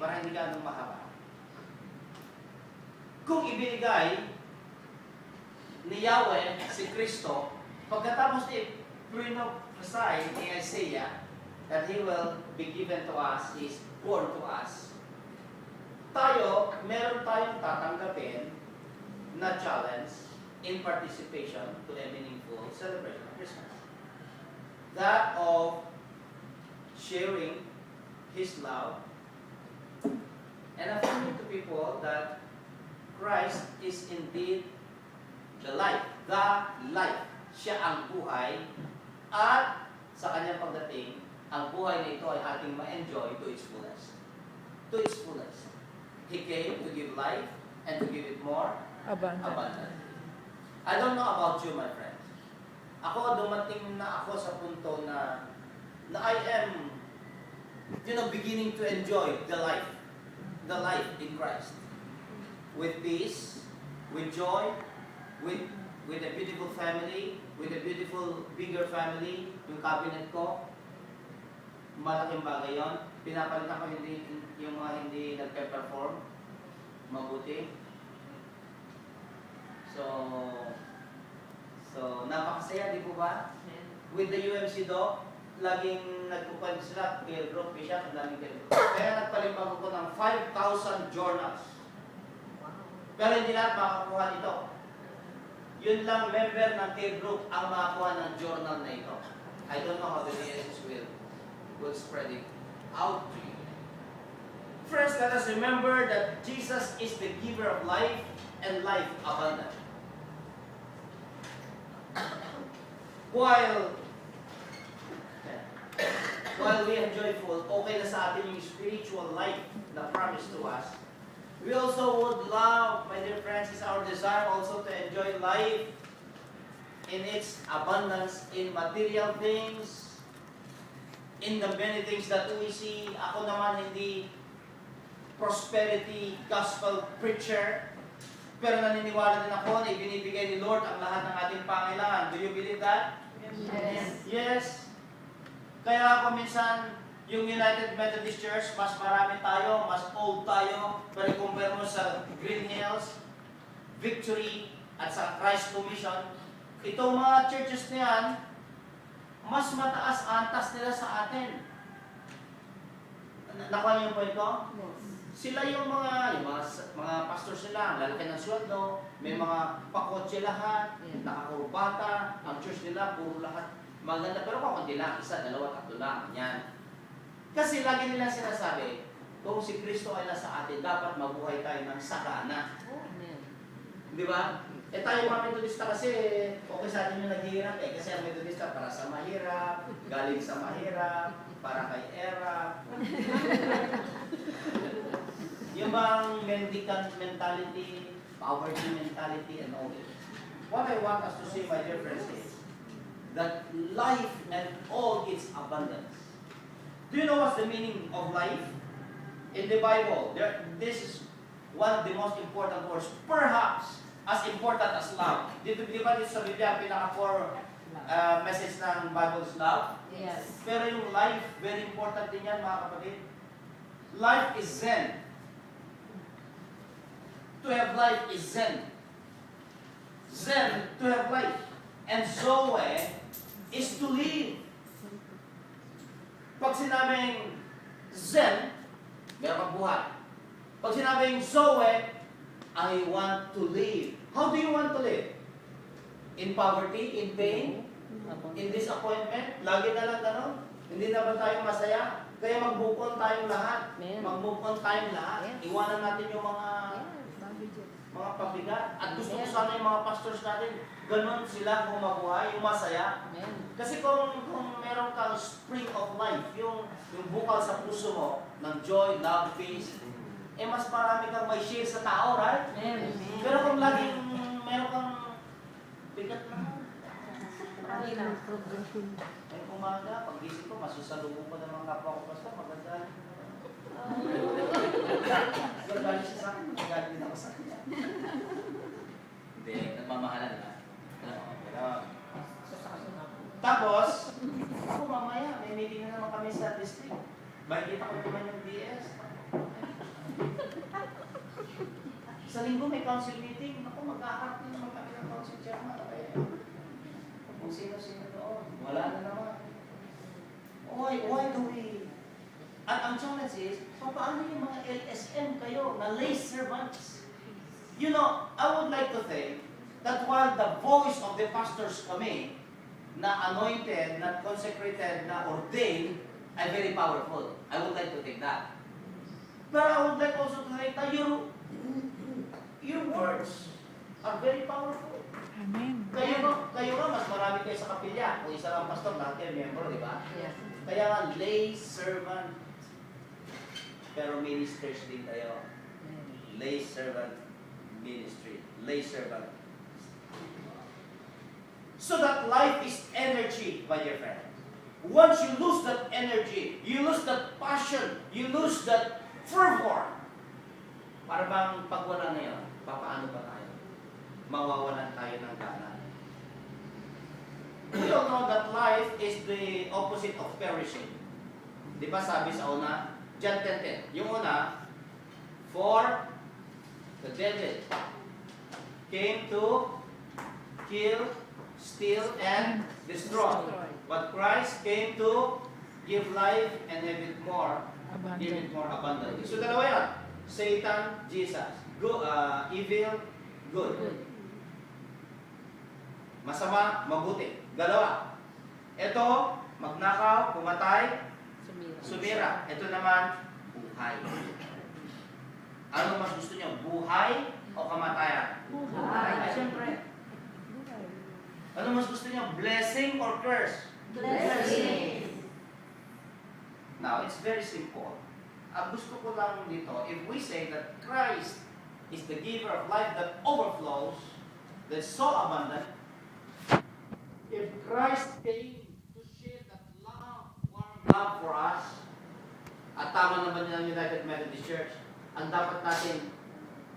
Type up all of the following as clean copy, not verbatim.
para hindi ganong mahaba. Kung ibinigay ni Yahweh si Kristo, pagkatapos prophesy ni Isaiah that He will be given to us, is born to us, meron tayong tatanggapin na challenge in participation to a meaningful celebration of Christmas. That of sharing His love and affirming to people that Christ is indeed the life. Siya ang buhay, at sa kanyang pagdating, ang buhay na ito ay ating ma-enjoy to its fullest. To its fullest. He came to give life and to give it more abundantly. I don't know about you, my friends. Ako, dumating na ako sa punto na I am, beginning to enjoy the life in Christ. With peace, with joy, with a beautiful family, with a beautiful, bigger family, yung cabinet ko, malaking bagay yun. Pinapalitan ko yung mga hindi nagpe-perform mabuti. So napakasaya, di po ba? With the UMC Doc, laging nagpupunta sila, care group, siya, ang daming care group. Kaya nagpalimpag ko ng 5,000 journals. Pero hindi lahat makakuha nito. Yun lang member ng care group ang makakuha ng journal na ito. I don't know how the DSS will spread it out to you. First, let us remember that Jesus is the giver of life and life abundant. While we are joyful, okay na sa atin yung spiritual life na promised to us, we also would love, my dear friends, it's our desire also to enjoy life in its abundance, in material things, in the many things that we see. Ako naman hindi prosperity gospel preacher, pero naniniwala din ako na ibinibigay ni Lord ang lahat ng ating pangailangan. Do you believe that? Yes. Yes. Kaya ako minsan, yung United Methodist Church, mas marami tayo, mas old tayo, pero compare mo sa Green Hills, Victory, at sa Christ Commission, itong mga churches na yan, mas mataas antas nila sa atin. Nakuha niyo yung point ko? Sila yung mga pastor sila, lalaki ng sweldo, may mga pakotse lahat, nakakurbata, ang church nila, puro lahat maganda, pero kakunti lang, isa, dalawa, tatlo lang, yan. Kasi lagi nila sinasabi, kung si Kristo ay nasa atin, dapat mabuhay tayo ng sakana. Di ba? Tayo mga Methodista kasi, okay sa atin yung naghihirap kasi ang Methodista para sa mahirap, galing sa mahirap, para kay era. Yung bang mendicant mentality, poverty mentality, and all this. What I want us to see, my dear friends, is that life and all its abundance. Do you know what's the meaning of life? In the Bible, this is one of the most important words, perhaps as important as love. Di ba dito sa Biblia, pinaka-core message ng Bible is love? Yes. Pero yung life, very important din yan, mga kapatid. Life is Zen. To have life is Zen. Zen, to have life. And Zoe is to live. Pag sinabing Zen, meron kang buhay. Pag sinabing Zoe, I want to live. How do you want to live? In poverty, in pain, in disappointment, lagi na lang gano'n? Hindi na ba tayo masaya? Kaya mag-move on tayong lahat. Mag-move on tayong lahat. Iwanan natin yung mga pabigat. At gusto ko sana yung mga pastors natin, ganun sila kung mabuhay, yung masaya. Kasi kung meron kang spring of life, yung bukal sa puso mo, ng joy, love, peace, mas marami kang may share sa tao, right? Pero kung laging meron kang bigat na, ay umaga, pag-gising ko, masusalubong ko ng mga kapwa ko pastor, maganda. Magaling siya sa akin, magaling din ako sa kanya. Hindi, nagmamahalan na. Tapos, ako mamaya, may meeting na naman kami sa district. Bakit ko naman yung DS. Sa linggo may council meeting. Ako, mag-aharap din naman kami ng council chairman. Okay. Kung sino-sino doon. Wala na naman. Why do we... Ang challenge is, paano yung mga LSM kayo na lay servants? You know, I would like to think that while the voice of the pastors kami, na anointed, na consecrated, na ordained, ay very powerful. I would like to think that. But I would like also to think that your words are very powerful. Amen. Kayo nga, mas marami kayo sa kapilya. Kung isa lang pastor, lahat kayo member, di ba? Yes. Kaya nga, lay servant. Pero ministers din kayo. Lay servant ministry. Lay servant. So that life is energy, my dear friend. Once you lose that energy, you lose that passion, you lose that fervor. Para bang pag wala na yun, papaano ba tayo? Mawawalan tayo ng gana. We all know that life is the opposite of perishing. Di ba sabi sa una? John 10:10. Yung una, for the devil came to kill, steal, and destroy. But Christ came to give life and have it more, give it more abundantly. So dalawa yan. Satan, Jesus. Evil, good. Masama, mabuti. Dalawa. Ito, magnakaw, pumatay, sumira. Ito naman, buhay. Ano mas gusto niyo? Buhay o kamatayan? Buhay. Ay, siyempre. Ano mas gusto niyo? Blessing or curse? Blessing. Now, it's very simple. Ang gusto ko lang dito, if we say that Christ is the giver of life that overflows, that's so abundant, if Christ came to share that love, warm love for us, at tama naman ng United Methodist Church, ang dapat natin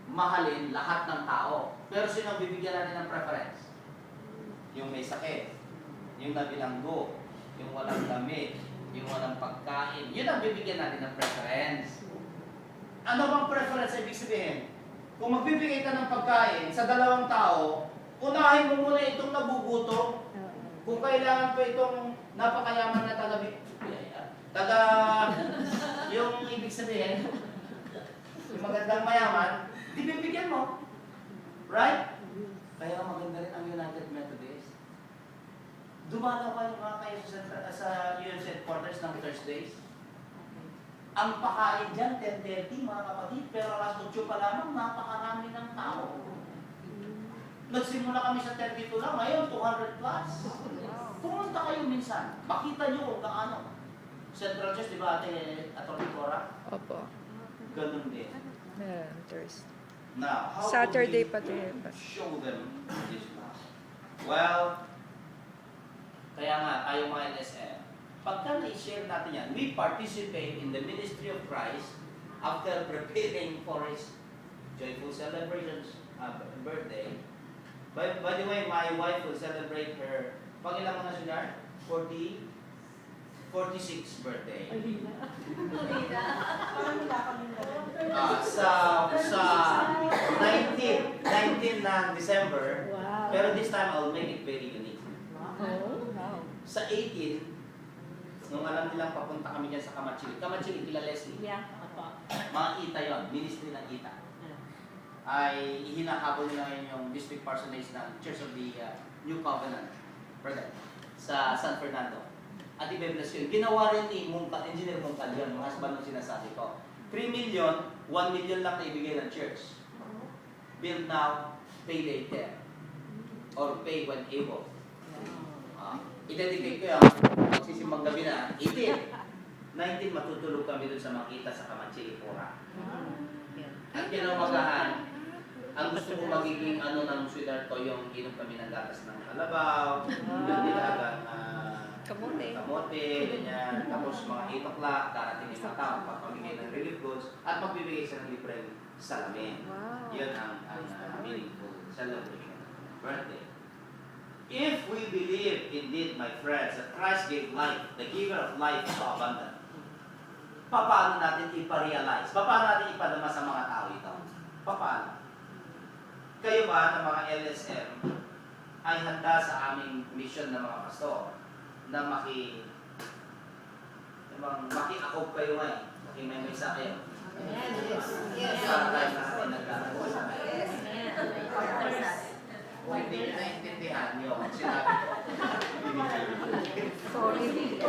mahalin lahat ng tao. Pero sino ang bibigyan natin ng preference? Yung may sakit, yung nabilanggo, yung walang damit, yung walang pagkain, yun ang bibigyan natin ng preference. Ano bang preference ibig sabihin? Kung magbibigay ka ng pagkain sa dalawang tao, unahin mo muna itong nagugutom. Kung kailangan pa itong napakayaman na yung ibig sabihin, yung magandang mayaman, di bibigyan mo. Right? Kaya maganda rin ang United Methodist. Dumalaw kayo mga kayo sa UNC headquarters ng Thursdays. Ang pakain dyan, 10:30 mga kapatid, pero alas 8 pa lamang, napakarami ng tao. Nagsimula kami sa 32 lang, ngayon 200 plus. Pumunta kayo minsan, makita nyo kung kaano. Central Church, di ba ate Atty. Cora? Opo. Ganun din. Meron, Thursday. Now, how Saturday do we pa din. show them this love? Well, kaya nga, tayo mga LSM, pagka na-share natin yan, we participate in the ministry of Christ after preparing for His joyful celebrations, birthday. By the way, my wife will celebrate her, pag ilang mo na siya, 46th birthday. Sa 19 na December, Wow. pero this time I'll make it very unique. Wow. Sa 18, nung alam nilang papunta kami dyan sa Kamachili, kila Leslie, mga ita yon, ministry ng ita, ay hinahabol nila ngayon yung district parsonage ng Church of the New Covenant, brother, sa San Fernando. At i-bless yun. Ginawa rin ni Engineer Mungkal yun, mga husband ng sinasabi ko. 3 million, 1 million lang na ibigay ng church. Build now, pay later. Or pay when able. I-dedicate ko yan, magsisimbang gabi na, 18. 19, matutulog kami dun sa Makita sa Kamachili, Pura. At kinamagahan, ang gusto ko magiging ng sweetheart ko, yung inom kami ng gatas ng kalabaw, yung nilagang kamote, ganyan. Tapos mga 8 o'clock, darating yung mga tao, papamigay ng relief goods, at magbibigay siya ng libreng salamin. Wow. Yun ang meaningful celebration birthday. If we believe indeed, my friends, that Christ gave life, the giver of life is so abundant, paano natin ipa-realize? Paano natin ipadama sa mga tao ito? Paano? ba ng mga LSM ay handa sa aming mission ng mga pastor na maki-akop kayo ngayon? Maki-may-misa kayo? Yes. Para tayo natin nagkakaroon. Kung hindi nyo naintindihan yung sinabi ko. Sorry.